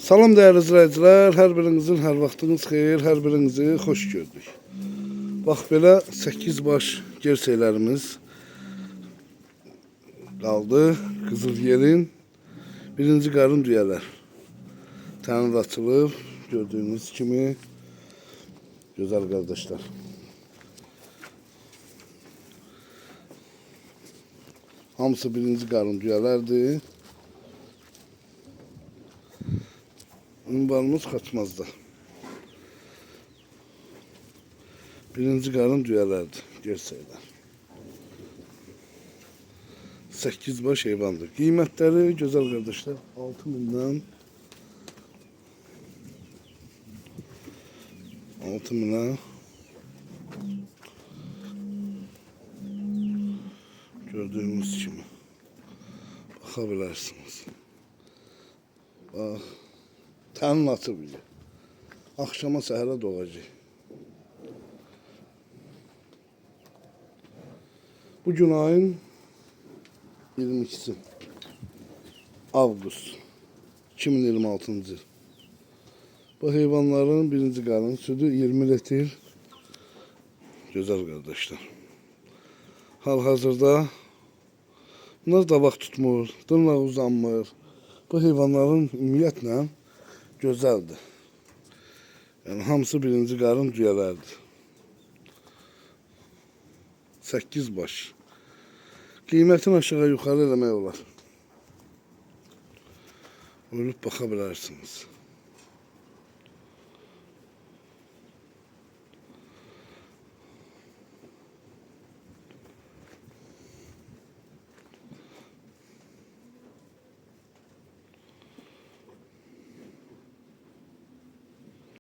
Salam değerli izləyicilər, hər birinizin hər vaxtınız xeyir, hər birinizi xoş gördük. Bax belə 8 baş gerçəklərimiz qaldı. Qızıl yerin birinci qarın düyələr təmir açılıb, gördüyünüz kimi gözəl qardaşlar. Hamısı birinci qarın düyələrdir. Ünvanımız kaçmazda. Birinci qarın düyələrdir, gerçəklər. 8 baş heyvandır. Qiymətləri gözəl qardaşlar 6.000-dən 6.000-ə gördüyünüz kimi baxa bilərsiniz. Bax, təmin açıb idi. Axşama səhərə doğacaq. Bugün ayın 22'si Avqust 2026-cı il. Bu heyvanların birinci qarın südü 20 litr. Gözəl qardaşlar. Hal-hazırda bunlar davaq tutmur, dırnaq uzanmır. Bu heyvanların ümumiyyətlə gözəldir. Yəni hamısı birinci qarın düyələrdir. 8 baş. Qiymətini aşağı yuxarı eləmək olar. Buyurub baxa bilərsiniz.